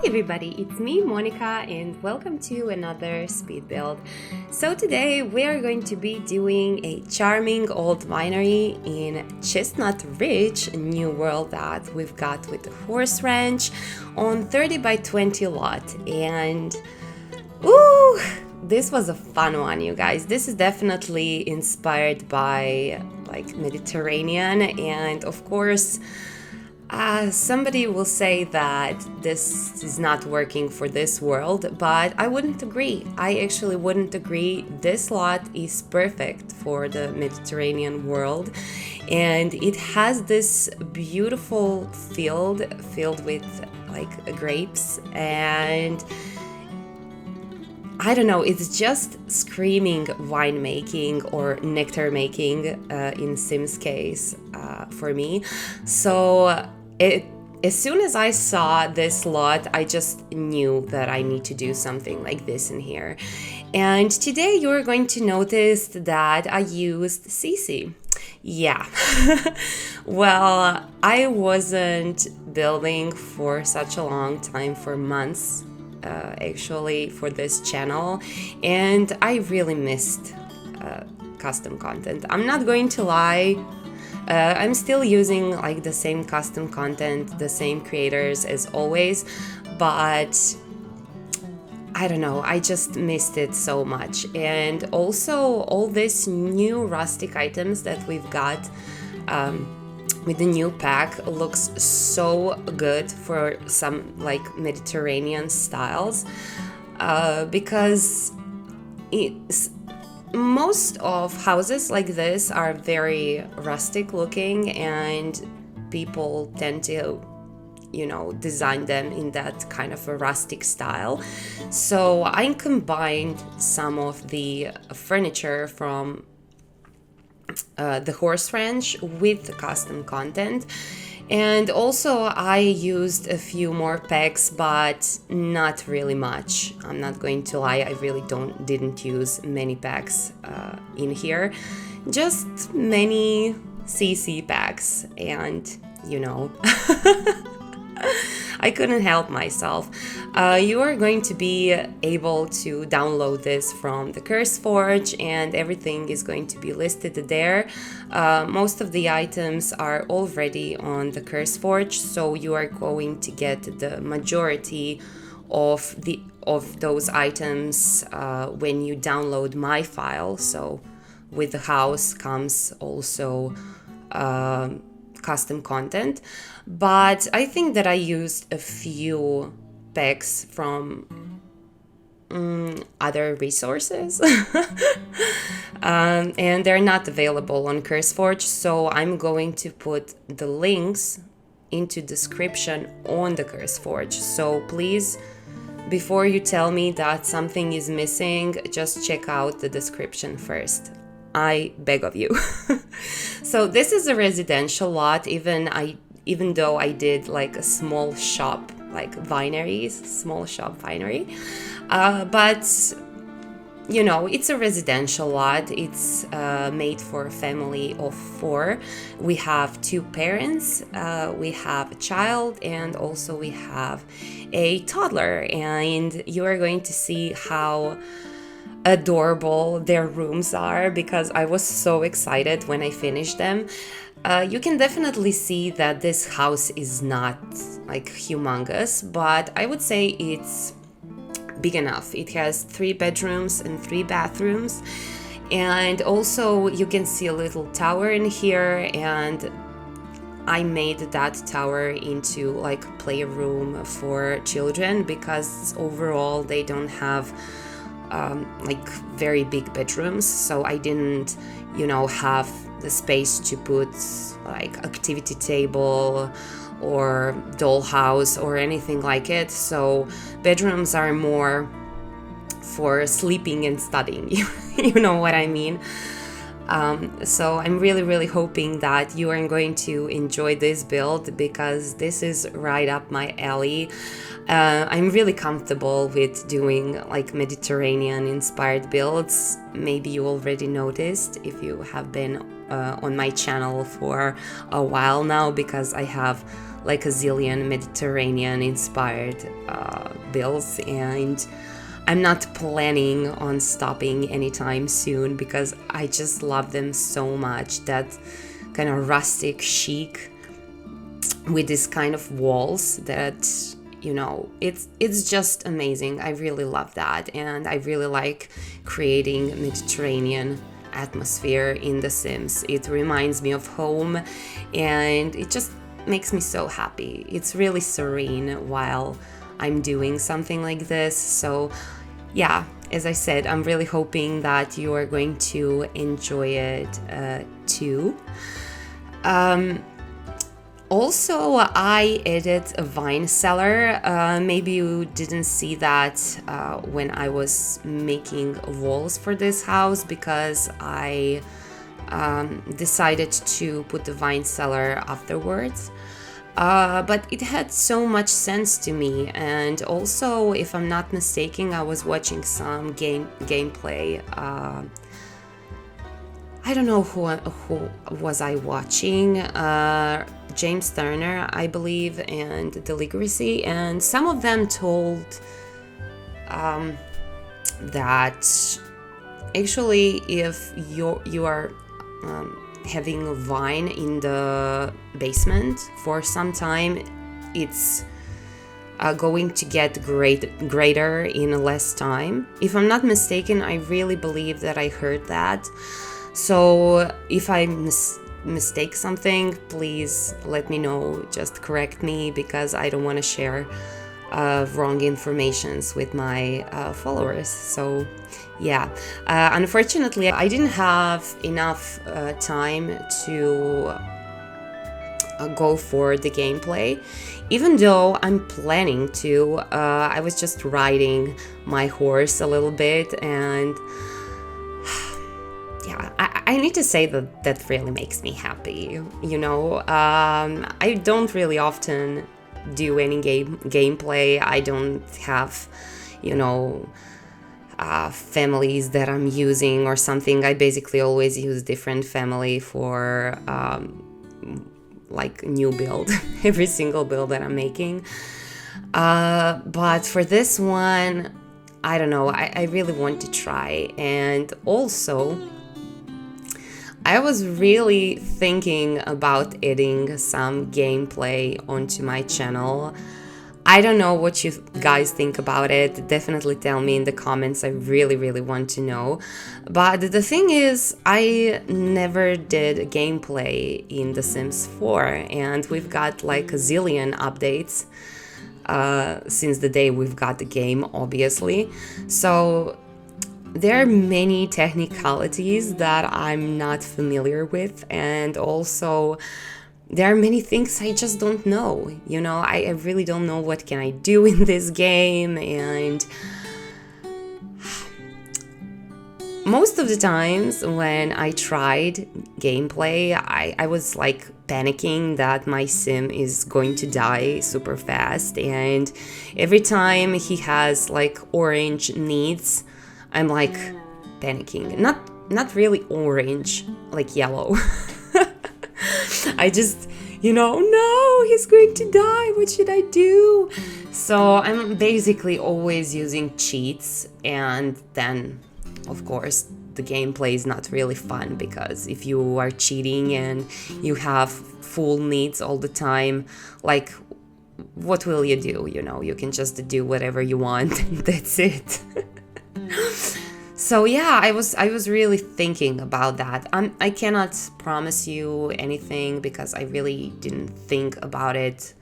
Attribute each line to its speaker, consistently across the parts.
Speaker 1: everybody, it's me Monica and welcome to another speed build. So today we are going to be doing a charming old winery in Chestnut Ridge, a new world that we've got with the horse ranch on 30 by 20 lot. And ooh, this was a fun one, you guys. This is definitely inspired by like Mediterranean, and of course somebody will say that this is not working for this world, but I wouldn't agree. I actually wouldn't agree. This lot is perfect for the Mediterranean world, and it has this beautiful field filled with like grapes, and I don't know, it's just screaming winemaking or nectar making in Sim's case for me. So as soon as I saw this lot, I just knew that I need to do something like this in here. And today you're going to notice that I used CC. Yeah. Well, I wasn't building for such a long time, for months actually, for this channel, and I really missed custom content. I'm not going to lie. I'm still using like the same custom content, the same creators as always, but I don't know, I just missed it so much. And also all these new rustic items that we've got with the new pack looks so good for some like Mediterranean styles, because most of houses like this are very rustic looking, and people tend to, you know, design them in that kind of a rustic style. So I combined some of the furniture from the horse ranch with the custom content, and also I used a few more packs, but not really much. I'm not going to lie, I really didn't use many packs in here, just many CC packs, and you know I couldn't help myself. You are going to be able to download this from the CurseForge, and everything is going to be listed there. Most of the items are already on the CurseForge, so you are going to get the majority of those items when you download my file. So with the house comes also custom content, but I think that I used a few packs from other resources and they're not available on CurseForge, so I'm going to put the links into description on the CurseForge. So please, before you tell me that something is missing, just check out the description first. I beg of you. So this is a residential lot, even though I did like a small shop, like small shop winery. But you know, it's a residential lot. It's made for a family of 4. We have 2 parents, we have a child, and also we have a toddler. And you are going to see how adorable their rooms are, because I was so excited when I finished them. You can definitely see that this house is not like humongous, but I would say it's big enough. It has 3 bedrooms and 3 bathrooms, and also you can see a little tower in here, and I made that tower into like a playroom for children, because overall they don't have like very big bedrooms, so I didn't, you know, have the space to put like activity table or dollhouse or anything like it. So bedrooms are more for sleeping and studying. You know what I mean. So I'm really hoping that you are going to enjoy this build, because this is right up my alley. I'm really comfortable with doing like Mediterranean inspired builds. Maybe you already noticed if you have been on my channel for a while now, because I have like a zillion Mediterranean inspired builds, and I'm not planning on stopping anytime soon, because I just love them so much. That kind of rustic chic with this kind of walls that, you know, it's just amazing. I really love that, and I really like creating Mediterranean atmosphere in The Sims. It reminds me of home, and it just makes me so happy. It's really serene while I'm doing something like this. So yeah, as I said, I'm really hoping that you are going to enjoy it too. Also, I added a wine cellar. Maybe you didn't see that when I was making walls for this house, because I decided to put the wine cellar afterwards. But it had so much sense to me, and also, if I'm not mistaken, I was watching some gameplay. I don't know who was I watching. James Turner, I believe, and Deligracy, and some of them told that actually, if you are having a wine in the basement for some time, it's going to get greater in less time. If I'm not mistaken, I really believe that I heard that. So if I mistake something, please let me know, just correct me, because I don't want to share wrong informations with my followers. So yeah, unfortunately, I didn't have enough time to go for the gameplay, even though I'm planning to. I was just riding my horse a little bit, and yeah, I need to say that really makes me happy. You know, I don't really often do any gameplay. I don't have, you know, families that I'm using or something. I basically always use different family for like new build, every single build that I'm making. But for this one, I don't know, I really want to try. And also, I was really thinking about adding some gameplay onto my channel. I don't know what you guys think about it. Definitely tell me in the comments. I really want to know. But the thing is, I never did gameplay in The Sims 4, and we've got like a zillion updates since the day we've got the game, obviously. So there are many technicalities that I'm not familiar with, and also there are many things I just don't know. You know, I really don't know what can I do in this game, and most of the times when I tried gameplay, I was like panicking that my sim is going to die super fast, and every time he has like orange needs, I'm like panicking. Not really orange, like yellow. I just, you know, no, he's going to die. What should I do? So I'm basically always using cheats, and then, of course, the gameplay is not really fun, because if you are cheating and you have full needs all the time, like, what will you do? You know, you can just do whatever you want. That's it. So yeah, I was really thinking about that. I cannot promise you anything, because I really didn't think about it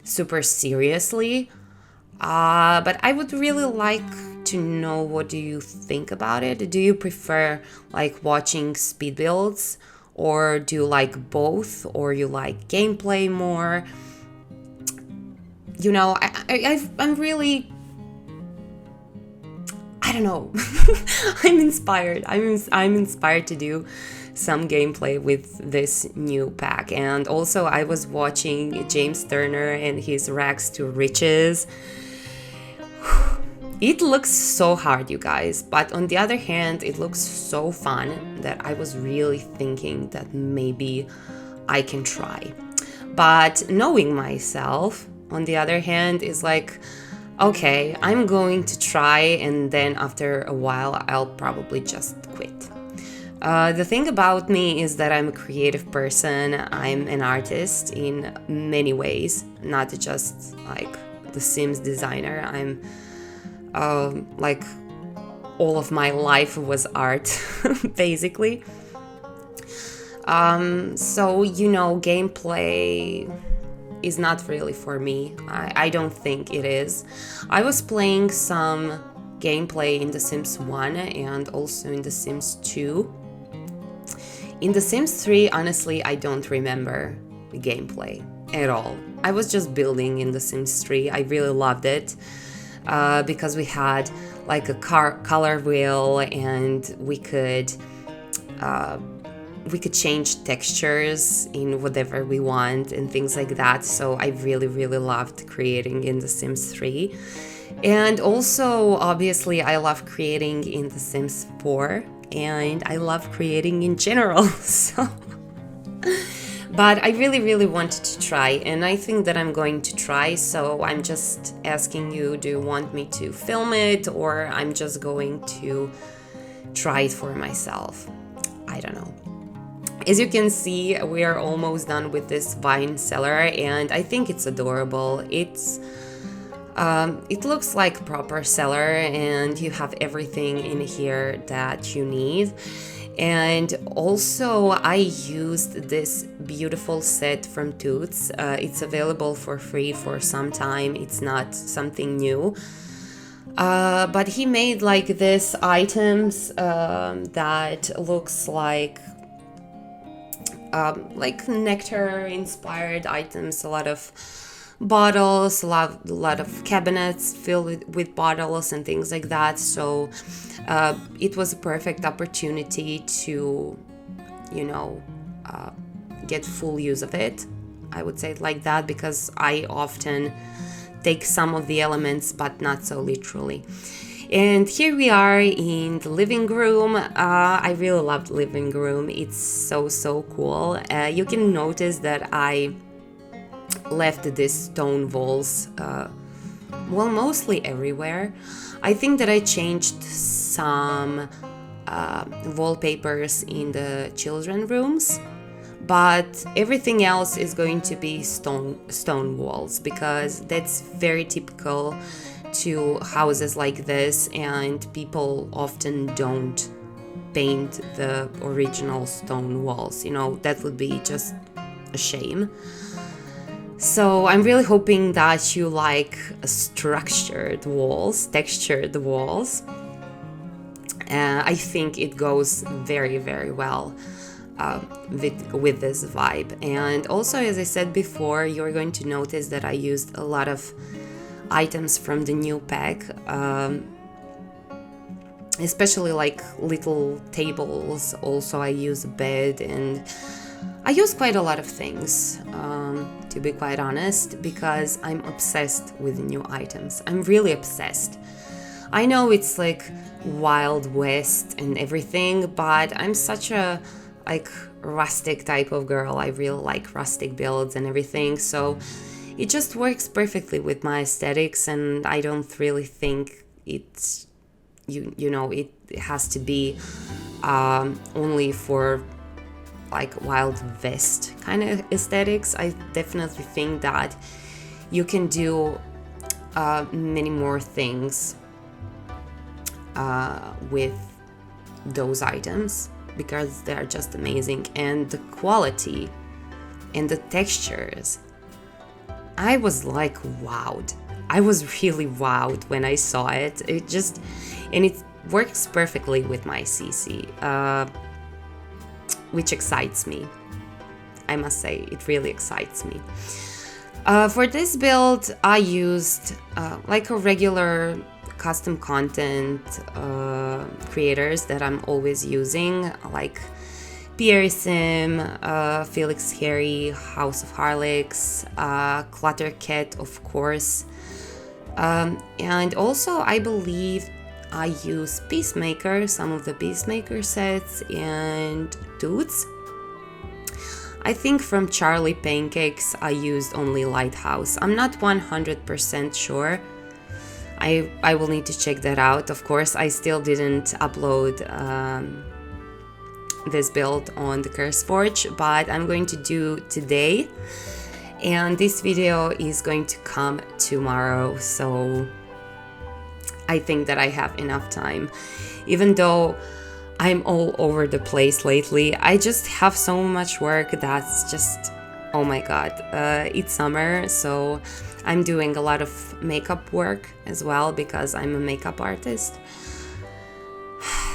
Speaker 1: super seriously. But I would really like to know, what do you think about it? Do you prefer like watching speed builds, or do you like both, or you like gameplay more? You know, I'm really, I don't know. I'm inspired. I'm inspired to do some gameplay with this new pack. And also I was watching James Turner and his Rags to Riches. It looks so hard, you guys, but on the other hand, it looks so fun that I was really thinking that maybe I can try. But knowing myself, on the other hand, is like, okay, I'm going to try, and then after a while, I'll probably just quit. The thing about me is that I'm a creative person. I'm an artist in many ways, not just like the Sims designer. I'm like all of my life was art, basically. So, gameplay is not really for me. I don't think it is. I was playing some gameplay in The Sims 1 and also in The Sims 2. In The Sims 3, honestly, I don't remember the gameplay at all. I was just building in The Sims 3. I really loved it because we had like a color wheel, and we could change textures in whatever we want and things like that. So I really, really loved creating in The Sims 3. And also, obviously, I love creating in The Sims 4, and I love creating in general. So, but I really, really wanted to try, and I think that I'm going to try. So I'm just asking you, do you want me to film it, or I'm just going to try it for myself? I don't know. As you can see, we are almost done with this wine cellar, and I think it's adorable. It looks like a proper cellar, and you have everything in here that you need. And also, I used this beautiful set from Toots. It's available for free for some time. It's not something new. But he made like this items that looks like nectar inspired items, a lot of bottles, a lot of cabinets filled with bottles and things like that. So it was a perfect opportunity to get full use of it, I would say it like that, because I often take some of the elements but not so literally. And here we are in the living room. I really love the living room. It's so cool. You can notice that I left these stone walls, mostly everywhere. I think that I changed some wallpapers in the children rooms, but everything else is going to be stone walls, because that's very typical to houses like this, and people often don't paint the original stone walls. That would be just a shame. So I'm really hoping that you like textured walls. I think it goes very, very well with this vibe. And also, as I said before, you're going to notice that I used a lot of items from the new pack, especially like little tables. Also, I use a bed, and I use quite a lot of things, to be quite honest, because I'm obsessed with new items. I'm really obsessed. I know it's like Wild West and everything, but I'm such a rustic type of girl. I really like rustic builds and everything, so it just works perfectly with my aesthetics, and I don't really think it has to be only for like Wild West kind of aesthetics. I definitely think that you can do many more things with those items, because they're just amazing. And the quality and the textures, I was like wowed. I was really wowed when I saw it. And it works perfectly with my CC, which excites me. I must say, it really excites me. For this build, I used like a regular custom content creators that I'm always using, like Pierre Sim, Felix Harry, House of Harlex, Clutter Cat, of course. And also, I believe I use Peacemaker, some of the Peacemaker sets, and Toots. I think from Charlie Pancakes I used only Lighthouse. I'm not 100% sure. I will need to check that out. Of course, I still didn't upload this build on the CurseForge, but I'm going to do today. And this video is going to come tomorrow, so I think that I have enough time. Even though I'm all over the place lately, I just have so much work that's just, oh my god. It's summer, so I'm doing a lot of makeup work as well because I'm a makeup artist.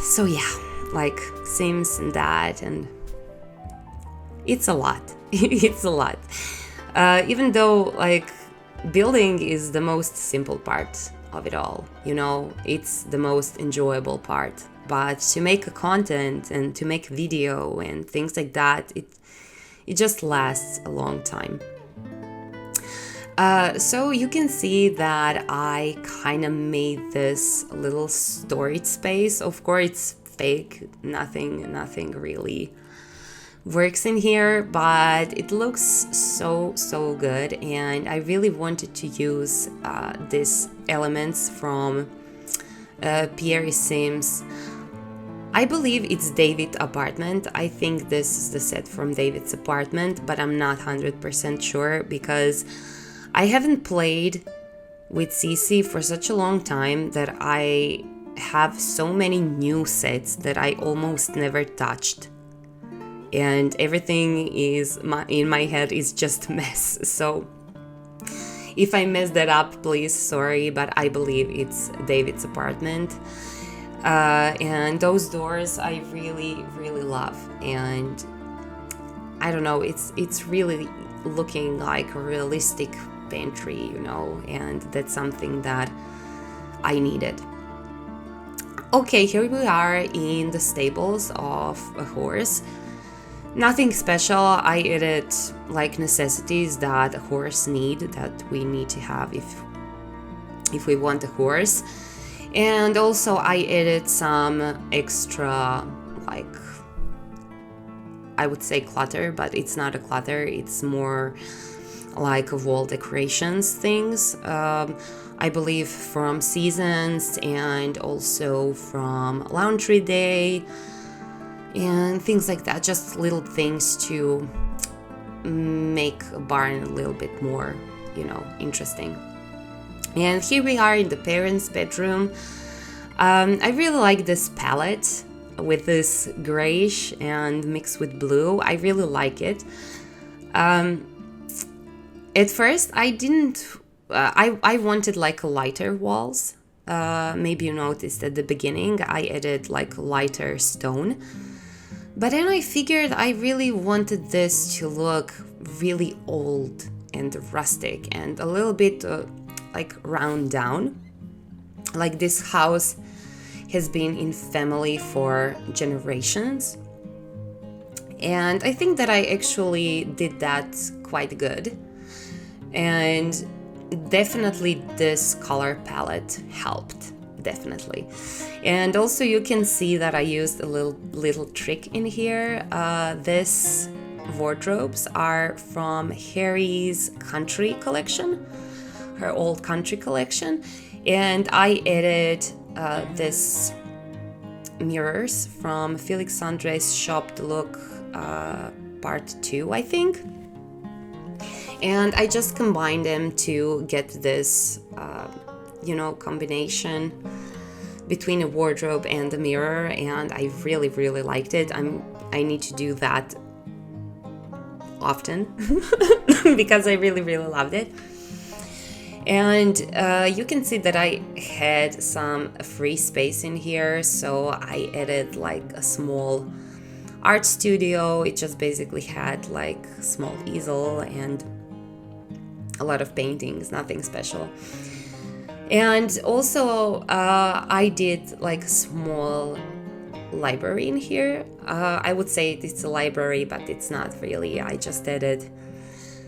Speaker 1: So yeah, like Sims and that, and it's a lot. It's a lot. Even though like building is the most simple part of it all, you know, it's the most enjoyable part. But to make a content and to make video and things like that, it just lasts a long time. So you can see that I kind of made this little storage space. Of course, it's fake, nothing really works in here, but it looks so good, and I really wanted to use these elements from Pierre Sims. I believe it's David's apartment. I think this is the set from David's apartment, but I'm not 100% sure because I haven't played with CC for such a long time that I have so many new sets that I almost never touched. And everything is in my head is just a mess. So if I messed that up, please, sorry, but I believe it's David's apartment. And those doors I really love, and I don't know, it's really looking like a realistic pantry, you know, and that's something that I needed. Okay, here we are in the stables of a horse. Nothing special. I added like necessities that a horse that we need to have if we want a horse. And also I added some extra, like, I would say clutter, but it's not a clutter, it's more like wall decorations things. I believe from Seasons and also from Laundry Day and things like that, just little things to make a barn a little bit more, you know, interesting. And here we are in the parents' bedroom. I really like this palette with this grayish and mixed with blue. I really like it. At first, I didn't. I wanted like lighter walls. Maybe you noticed at the beginning I added like lighter stone. But then I figured I really wanted this to look really old and rustic and a little bit like round down. Like this house has been in family for generations. And I think that I actually did that quite good. And definitely this color palette helped, definitely. And also you can see that I used a little trick in here. This wardrobes are from Harry's country collection, her old country collection, and I added this mirrors from Felix Andre's Shop to Look part 2, I think. And I just combined them to get this, you know, combination between a wardrobe and a mirror, and I really liked it. I need to do that often because I really loved it. And you can see that I had some free space in here, so I added like a small art studio. It just basically had like a small easel and a lot of paintings, nothing special. And also I did like a small library in here. I would say it's a library, but it's not really. I just added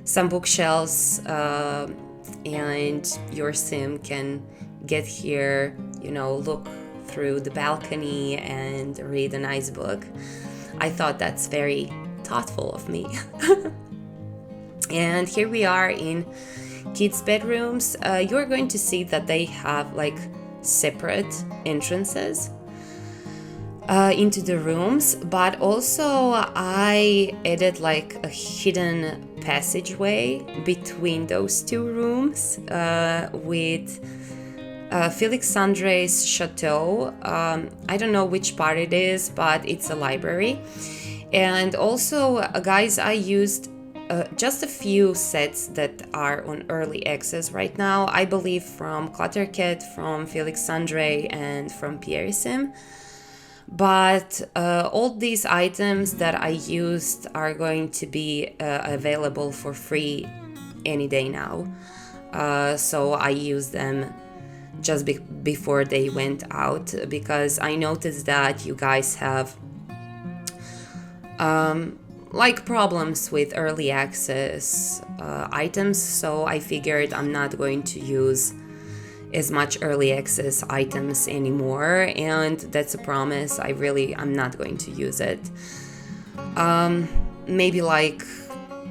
Speaker 1: some bookshelves, and your sim can get here, look through the balcony and read a nice book. I thought that's very thoughtful of me. And here we are in kids' bedrooms. You're going to see that they have like separate entrances into the rooms, but also I added like a hidden passageway between those two rooms with Felix Andre's chateau. I don't know which part it is, but it's a library. And also, guys, I used just a few sets that are on early access right now. I believe from Cluttercat, from Felix Andre, and from Pierre Sim. But all these items that I used are going to be available for free any day now. So I used them just before they went out, because I noticed that you guys have like problems with early access items, so I figured I'm not going to use as much early access items anymore, and that's a promise. I'm not going to use it. Maybe like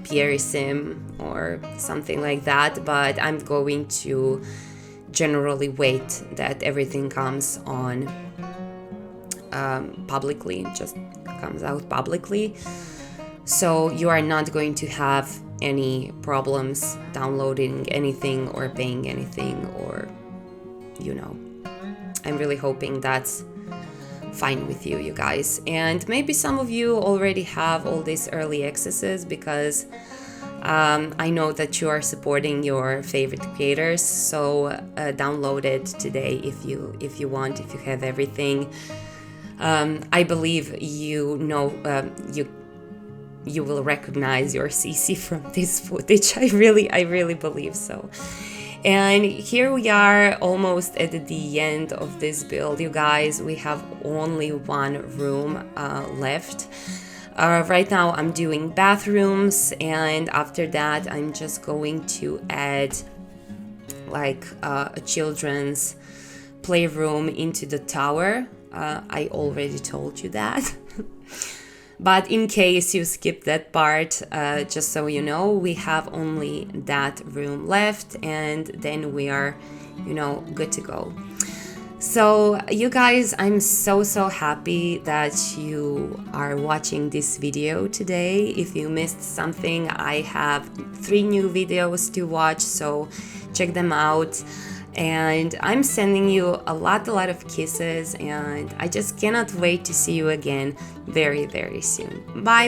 Speaker 1: Pierre Sim or something like that, but I'm going to generally wait that everything comes on publicly, just comes out publicly. So you are not going to have any problems downloading anything or paying anything, or I'm really hoping that's fine with you guys. And maybe some of you already have all these early accesses, because I know that you are supporting your favorite creators. So download it today if you want, if you have everything. I believe you will recognize your CC from this footage. I really believe so. And here we are almost at the end of this build, you guys. We have only one room left. Right now I'm doing bathrooms, and after that I'm just going to add like a children's playroom into the tower. I already told you that. But in case you skipped that part, just so you know, we have only that room left, and then we are, good to go. So you guys, I'm so happy that you are watching this video today. If you missed something, I have 3 new videos to watch, so check them out. And I'm sending you a lot of kisses, and I just cannot wait to see you again very soon. Bye.